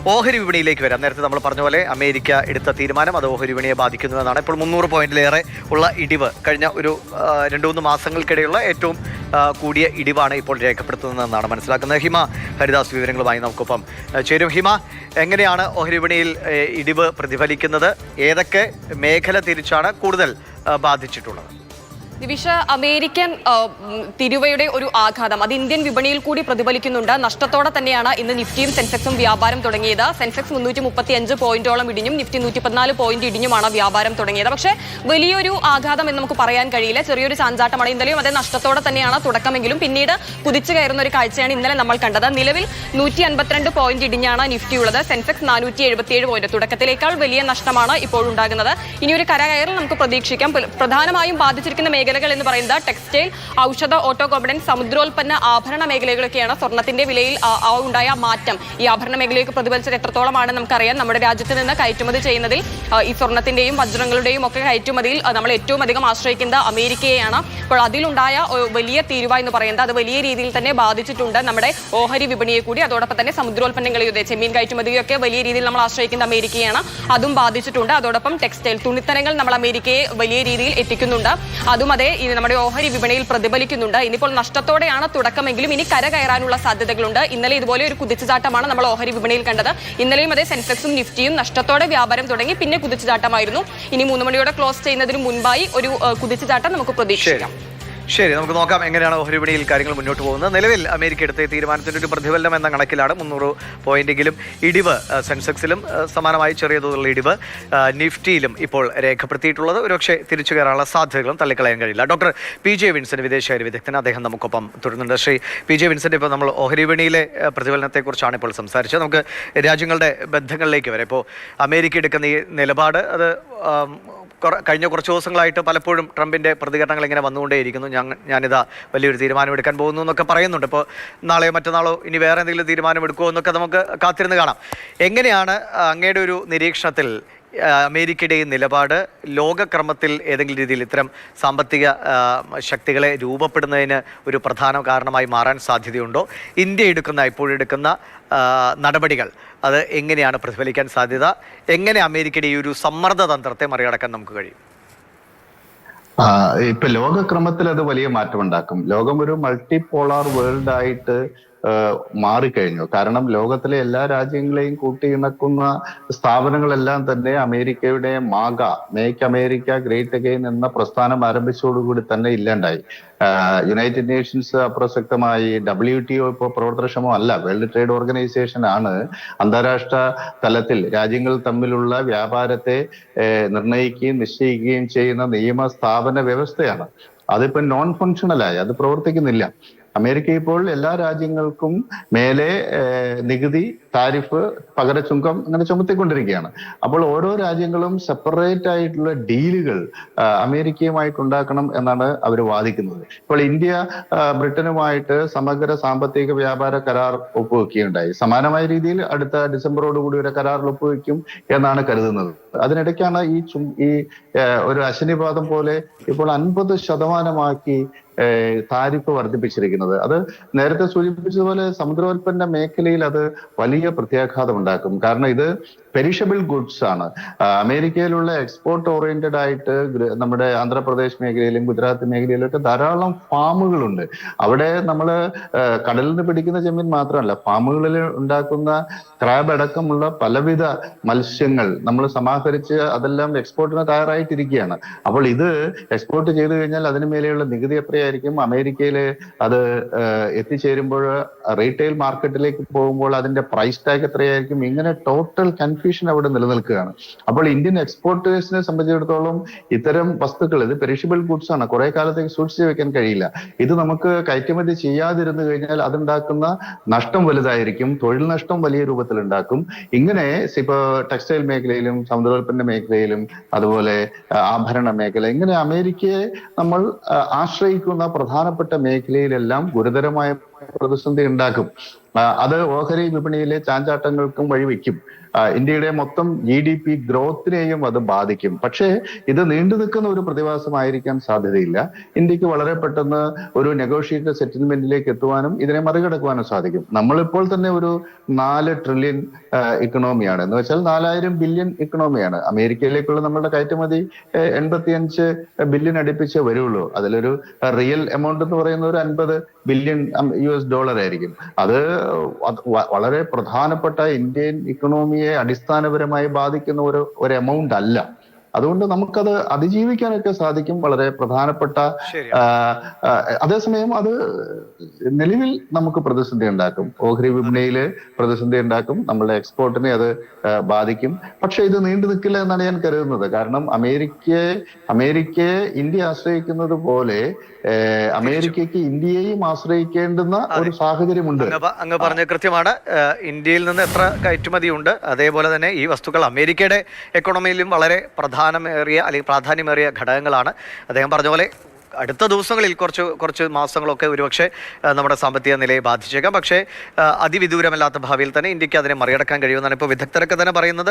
ഓഹരി വിപണിയിലേക്ക് വരാം. നേരത്തെ നമ്മൾ പറഞ്ഞ പോലെ അമേരിക്ക എടുത്ത തീരുമാനം അത് ഓഹരി വിപണിയെ ബാധിക്കുന്നതാണ്. ഇപ്പോൾ 300 പോയിന്റിലേറെ ഉള്ള ഇടിവ് കഴിഞ്ഞ ഒരു 2-3 മാസങ്ങൾക്കിടെയുള്ള ഏറ്റവും കൂടിയ ഇടിവാണ് ഇപ്പോൾ രേഖപ്പെടുത്തുന്നതെന്നാണ് മനസ്സിലാക്കുന്നത്. ഹിമ ഹരിദാസ് വിവരങ്ങളുമായി നമുക്കൊപ്പം ചേരും. ഹിമ, എങ്ങനെയാണ് ഓഹരി വിപണിയിൽ ഇടിവ് പ്രതിഫലിക്കുന്നത്? ഏതൊക്കെ മേഖല തിരിച്ചാണ് കൂടുതൽ ബാധിച്ചിട്ടുള്ളത്? ദിവിഷ, അമേരിക്കൻ തിരുവയുടെ ഒരു ആഘാതം അത് ഇന്ത്യൻ വിപണിയിൽ കൂടി പ്രതിഫലിക്കുന്നുണ്ട്. നഷ്ടത്തോടെ തന്നെയാണ് ഇന്ന് നിഫ്റ്റിയും സെൻസെക്സും വ്യാപാരം തുടങ്ങിയത്. സെൻസെക്സ് 335 പോയിന്റോളം ഇടിഞ്ഞും നിഫ്റ്റി 114 പോയിന്റ് ഇടിഞ്ഞുമാണ് വ്യാപാരം തുടങ്ങിയത്. പക്ഷേ വലിയൊരു ആഘാതം എന്ന് നമുക്ക് പറയാൻ കഴിയില്ല. ചെറിയൊരു ചാഞ്ചാട്ടമാണ്. ഇന്നലെയും അതേ നഷ്ടത്തോടെ തന്നെയാണ് തുടക്കമെങ്കിലും പിന്നീട് കുതിച്ചു കയറുന്ന ഒരു കാഴ്ചയാണ് ഇന്നലെ നമ്മൾ കണ്ടത്. നിലവിൽ 152 പോയിന്റ് ഇടിഞ്ഞാണ് നിഫ്റ്റി ഉള്ളത്. Sensex 477 point. തുടക്കത്തിലേക്കാൾ വലിയ നഷ്ടമാണ് ഇപ്പോഴുണ്ടാകുന്നത്. ഇനി ഒരു കരകയറൽ നമുക്ക് പ്രതീക്ഷിക്കാം. പ്രധാനമായും ബാധിച്ചിരിക്കുന്ന മേഖലകൾ എന്ന് പറയുന്നത് ടെക്സ്റ്റൈൽ, ഔഷധ, ഓട്ടോ കോമ്പണന്റ്, സമുദ്രോൽപ്പന്ന, ആഭരണ മേഖലകളൊക്കെയാണ്. സ്വർണ്ണത്തിന്റെ വിലയിൽ ഉണ്ടായ മാറ്റം ഈ ആഭരണ മേഖലയ്ക്ക് പ്രതിഫലിച്ചത് എത്രത്തോളമാണ് നമുക്കറിയാം. നമ്മുടെ രാജ്യത്ത് നിന്ന് കയറ്റുമതി ചെയ്യുന്നതിൽ ഈ സ്വർണ്ണത്തിന്റെയും വജ്രങ്ങളുടെയും ഒക്കെ കയറ്റുമതിയിൽ നമ്മൾ ഏറ്റവും അധികം ആശ്രയിക്കുന്നത് അമേരിക്കയെയാണ്. അപ്പോൾ അതിലുണ്ടായ വലിയ തീരുവ എന്ന് പറയുന്നത് അത് വലിയ രീതിയിൽ തന്നെ ബാധിച്ചിട്ടുണ്ട് നമ്മുടെ ഓഹരി വിപണിയെ കൂടി. അതോടൊപ്പം തന്നെ സമുദ്രോൽപ്പന്നങ്ങളെയും ചെമ്മീൻ കയറ്റുമതിയൊക്കെ വലിയ രീതിയിൽ നമ്മൾ ആശ്രയിക്കുന്ന അമേരിക്കയാണ്. അതും ബാധിച്ചിട്ടുണ്ട്. അതോടൊപ്പം ടെക്സ്റ്റൈൽ, തുണിത്തരങ്ങൾ നമ്മൾ അമേരിക്കയെ വലിയ രീതിയിൽ എത്തിക്കുന്നുണ്ട്. അതും അതേ നമ്മുടെ ഓഹരി വിപണിയിൽ പ്രതിഫലിക്കുന്നുണ്ട്. ഇനിയിപ്പോൾ നഷ്ടത്തോടെയാണ് തുടക്കമെങ്കിലും ഇനി കരകയറാനുള്ള സാധ്യതകളുണ്ട്. ഇന്നലെ ഇതുപോലെ ഒരു കുതിച്ചുചാട്ടമാണ് നമ്മൾ ഓഹരി വിപണിയിൽ കണ്ടത്. ഇന്നലെയും അതേ സെൻസെക്സും നിഫ്റ്റിയും നഷ്ടത്തോടെ വ്യാപാരം തുടങ്ങി, പിന്നെ കുതിച്ചുചാട്ടമായിരുന്നു. ഇനി 3 മണിയോടെ ക്ലോസ് ചെയ്യുന്നതിന് മുൻപായി ഒരു കുതിച്ചുചാട്ടം നമുക്ക് പ്രതീക്ഷിക്കാം. ശരി, നമുക്ക് നോക്കാം എങ്ങനെയാണ് ഓഹരി വിപണിയിൽ കാര്യങ്ങൾ മുന്നോട്ട് പോകുന്നത്. നിലവിൽ അമേരിക്ക എടുത്ത തീരുമാനത്തിൻ്റെ ഒരു പ്രതിഫലനം എന്ന കണക്കിലാണ് 300 പോയിന്റെങ്കിലും ഇടിവ് സെൻസെക്സിലും സമാനമായി ചെറിയ തോതിലുള്ള ഇടിവ് നിഫ്റ്റിയിലും ഇപ്പോൾ രേഖപ്പെടുത്തിയിട്ടുള്ളത്. ഒരുപക്ഷെ തിരിച്ചു കയറാനുള്ള സാധ്യതകളും തള്ളിക്കളയാൻ കഴിയില്ല. ഡോക്ടർ PJ വിൻസെന്റ്, വിദേശകാര്യ വിദഗ്ധൻ, അദ്ദേഹം നമുക്കൊപ്പം തുടരുന്നുണ്ട്. ശ്രീ PJ വിൻസെന്റ്, ഇപ്പോൾ നമ്മൾ ഓഹരി വിപണിയിലെ പ്രതിഫലനത്തെക്കുറിച്ചാണ് ഇപ്പോൾ സംസാരിച്ചത്. നമുക്ക് രാജ്യങ്ങളുടെ ബന്ധങ്ങളിലേക്ക് വരാം. ഇപ്പോൾ അമേരിക്ക എടുക്കുന്ന ഈ നിലപാട് അത് കഴിഞ്ഞ കുറച്ച് ദിവസങ്ങളായിട്ട് പലപ്പോഴും ട്രംപിൻ്റെ പ്രതികരണങ്ങൾ ഇങ്ങനെ വന്നുകൊണ്ടേയിരിക്കുന്നു. ഞാനിതാ വലിയൊരു തീരുമാനമെടുക്കാൻ പോകുന്നു എന്നൊക്കെ പറയുന്നുണ്ട്. ഇപ്പോൾ നാളെയോ മറ്റന്നാളോ ഇനി വേറെ എന്തെങ്കിലും തീരുമാനമെടുക്കുമോ എന്നൊക്കെ നമുക്ക് കാത്തിരുന്ന് കാണാം. എങ്ങനെയാണ് അങ്ങയുടെ ഒരു നിരീക്ഷണത്തിൽ അമേരിക്കയുടെ ഈ നിലപാട് ലോകക്രമത്തിൽ ഏതെങ്കിലും രീതിയിൽ ഇത്തരം സാമ്പത്തിക ശക്തികളെ രൂപപ്പെടുന്നതിന് ഒരു പ്രധാന കാരണമായി മാറാൻ സാധ്യതയുണ്ടോ? ഇന്ത്യ ഇപ്പോഴെടുക്കുന്ന നടപടികൾ അത് എങ്ങനെയാണ് പ്രതിഫലിക്കാൻ സാധ്യത? എങ്ങനെ അമേരിക്കയുടെ ഈ ഒരു സമ്മർദ്ദ തന്ത്രത്തെ മറികടക്കാൻ നമുക്ക് കഴിയും? ഇപ്പൊ ലോകക്രമത്തിൽ അത് വലിയ മാറ്റമുണ്ടാക്കും. ലോകം ഒരു മൾട്ടിപോളാർ വേൾഡ് ആയിട്ട് മാറിക്കഴിഞ്ഞു. കാരണം ലോകത്തിലെ എല്ലാ രാജ്യങ്ങളെയും കൂട്ടിയിണക്കുന്ന സ്ഥാപനങ്ങളെല്ലാം തന്നെ അമേരിക്കയുടെ മേക്ക് അമേരിക്ക ഗ്രേറ്റ് അഗെയിൻ എന്ന പ്രസ്ഥാനം ആരംഭിച്ചതോടുകൂടി തന്നെ ഇല്ലാണ്ടായി. യുണൈറ്റഡ് നേഷൻസ് അപ്രസക്തമായി, WTO ഇപ്പോൾ പ്രവർത്തനക്ഷമമല്ല, വേൾഡ് ട്രേഡ് ഓർഗനൈസേഷൻ ആണ് അന്താരാഷ്ട്ര തലത്തിൽ രാജ്യങ്ങൾ തമ്മിലുള്ള വ്യാപാരത്തെ നിർണയിക്കുകയും നിശ്ചയിക്കുകയും ചെയ്യുന്ന നിയമ സ്ഥാപന വ്യവസ്ഥയാണ്. അതിപ്പോ നോൺ ഫങ്ഷണലായി, അത് പ്രവർത്തിക്കുന്നില്ല. അമേരിക്ക ഇപ്പോൾ എല്ലാ രാജ്യങ്ങൾക്കും മേലെ നികുതി, താരിഫ്, പകരച്ചുങ്കം അങ്ങനെ ചുമത്തിക്കൊണ്ടിരിക്കുകയാണ്. അപ്പോൾ ഓരോ രാജ്യങ്ങളും സെപ്പറേറ്റ് ആയിട്ടുള്ള ഡീലുകൾ അമേരിക്കയുമായിട്ടുണ്ടാക്കണം എന്നാണ് അവർ വാദിക്കുന്നത്. ഇപ്പോൾ ഇന്ത്യ ബ്രിട്ടനുമായിട്ട് സമഗ്ര സാമ്പത്തിക വ്യാപാര കരാർ ഒപ്പുവെക്കുകയുണ്ടായി. സമാനമായ രീതിയിൽ അടുത്ത ഡിസംബറോടുകൂടി ഒരു കരാറിൽ ഒപ്പുവെക്കും എന്നാണ് കരുതുന്നത്. അതിനിടയ്ക്കാണ് ഈ ഒരു അശനിപാതം പോലെ ഇപ്പോൾ 50% താരിഫ് വർദ്ധിപ്പിച്ചിരിക്കുന്നത്. അത് നേരത്തെ സൂചിപ്പിച്ചതുപോലെ സമുദ്രോൽപ്പന്ന മേഖലയിൽ അത് വലിയ പ്രത്യാഘാതം ഉണ്ടാക്കും. കാരണം ഇത് പെരിഷബിൾ ഗുഡ്സ് ആണ്. അമേരിക്കയിലുള്ള എക്സ്പോർട്ട് ഓറിയന്റഡ് ആയിട്ട് നമ്മുടെ ആന്ധ്രാപ്രദേശ് മേഖലയിലും ഗുജറാത്ത് മേഖലയിലും ഒക്കെ ധാരാളം ഫാമുകളുണ്ട്. അവിടെ നമ്മൾ കടലിൽ നിന്ന് പിടിക്കുന്ന ചെമ്മീൻ മാത്രമല്ല, ഫാമുകളിൽ ഉണ്ടാക്കുന്ന ക്രാബ് അടക്കമുള്ള പലവിധ മത്സ്യങ്ങൾ നമ്മൾ സമാഹരിച്ച് അതെല്ലാം എക്സ്പോർട്ടിന് തയ്യാറായിട്ടിരിക്കുകയാണ്. അപ്പോൾ ഇത് എക്സ്പോർട്ട് ചെയ്തു കഴിഞ്ഞാൽ അതിന് മേലെയുള്ള നികുതി എത്രയായിരിക്കും? അമേരിക്കയിൽ അത് എത്തിച്ചേരുമ്പോൾ റീറ്റെയിൽ മാർക്കറ്റിലേക്ക് പോകുമ്പോൾ അതിന്റെ പ്രൈസ് ടാഗ് എത്രയായിരിക്കും? ഇങ്ങനെ ടോട്ടൽ കൺഫ്യൂഷൻ അവിടെ നിലനിൽക്കുകയാണ്. അപ്പോൾ ഇന്ത്യൻ എക്സ്പോർട്ടേഴ്സിനെ സംബന്ധിച്ചിടത്തോളം ഇത്തരം വസ്തുക്കൾ, ഇത് പെരിഷബിൾ ഗുഡ്സ് ആണ്, കുറെ കാലത്തേക്ക് സൂക്ഷിച്ചു വെക്കാൻ കഴിയില്ല. ഇത് നമുക്ക് കയറ്റുമതി ചെയ്യാതിരുന്നു കഴിഞ്ഞാൽ അതുണ്ടാക്കുന്ന നഷ്ടം വലുതായിരിക്കും, തൊഴിൽ നഷ്ടം വലിയ രൂപത്തിൽ ഉണ്ടാക്കും. ഇങ്ങനെ ഇപ്പൊ ടെക്സ്റ്റൈൽ മേഖലയിലും സമുദ്രോൽപ്പന്ന മേഖലയിലും അതുപോലെ ആഭരണ മേഖല, ഇങ്ങനെ അമേരിക്കയെ നമ്മൾ ആശ്രയിക്കുന്ന പ്രധാനപ്പെട്ട മേഖലയിലെല്ലാം ഗുരുതരമായ പ്രതിസന്ധി ഉണ്ടാക്കും. അത് ഓഹരി വിപണിയിലെ ചാഞ്ചാട്ടങ്ങൾക്കും വഴിവെക്കും. ഇന്ത്യയുടെ മൊത്തം GDP ഗ്രോത്തിനെയും അത് ബാധിക്കും. പക്ഷേ ഇത് നീണ്ടു നിൽക്കുന്ന ഒരു പ്രതിഭാസമായിരിക്കാൻ സാധ്യതയില്ല. ഇന്ത്യക്ക് വളരെ പെട്ടെന്ന് ഒരു നെഗോഷിയേറ്റഡ് സെറ്റിൽമെന്റിലേക്ക് എത്തുവാനും ഇതിനെ മറികടക്കുവാനും സാധിക്കും. നമ്മളിപ്പോൾ തന്നെ ഒരു 4 ട്രില്യൺ ഇക്കണോമിയാണ്, എന്ന് വെച്ചാൽ 4000 ബില്യൺ ഇക്കണോമിയാണ്. അമേരിക്കയിലേക്കുള്ള നമ്മുടെ കയറ്റുമതി 85 ബില്യൺ അടുപ്പിച്ച് വരുള്ളൂ. അതിലൊരു റിയൽ എമൗണ്ട് എന്ന് പറയുന്ന ഒരു 50 ബില്യൺ US$ ആയിരിക്കും. അത് വളരെ പ്രധാനപ്പെട്ട ഇന്ത്യൻ ഇക്കണോമിയെ അടിസ്ഥാനപരമായി ബാധിക്കുന്ന ഒരു എമൗണ്ട് അല്ല. അതുകൊണ്ട് നമുക്കത് അതിജീവിക്കാനൊക്കെ സാധിക്കും. വളരെ പ്രധാനപ്പെട്ട അതേസമയം അത് നിലവിൽ നമുക്ക് പ്രതിസന്ധി ഉണ്ടാക്കും, ഓഹരി വിപണിയിൽ പ്രതിസന്ധി ഉണ്ടാക്കും, നമ്മളുടെ എക്സ്പോർട്ടിനെ അത് ബാധിക്കും. പക്ഷെ ഇത് നീണ്ടു നിൽക്കില്ല എന്നാണ് ഞാൻ കരുതുന്നത്. കാരണം അമേരിക്കയെ ഇന്ത്യ ആശ്രയിക്കുന്നത് പോലെ അമേരിക്കയ്ക്ക് ഇന്ത്യയെയും ആശ്രയിക്കേണ്ടുന്ന ഒരു സാഹചര്യമുണ്ട്. അങ്ങ് പറഞ്ഞ കൃത്യമാണ്. ഇന്ത്യയിൽ നിന്ന് എത്ര കയറ്റുമതിയുണ്ട്, അതേപോലെ തന്നെ ഈ വസ്തുക്കൾ അമേരിക്കയുടെ എക്കോണമിയിലും വളരെ പ്രാധാന്യമേറിയ ഘടകങ്ങളാണ്. അദ്ദേഹം പറഞ്ഞ പോലെ അടുത്ത ദിവസങ്ങളിൽ കുറച്ച് മാസങ്ങളൊക്കെ ഒരുപക്ഷെ നമ്മുടെ സാമ്പത്തിക നിലയെ ബാധിച്ചേക്കാം. പക്ഷേ അതിവിദൂരമല്ലാത്ത ഭാവിയിൽ തന്നെ ഇന്ത്യക്ക് അതിനെ മറികടക്കാൻ കഴിയുമെന്നാണ് ഇപ്പോൾ വിദഗ്ധരൊക്കെ തന്നെ പറയുന്നത്.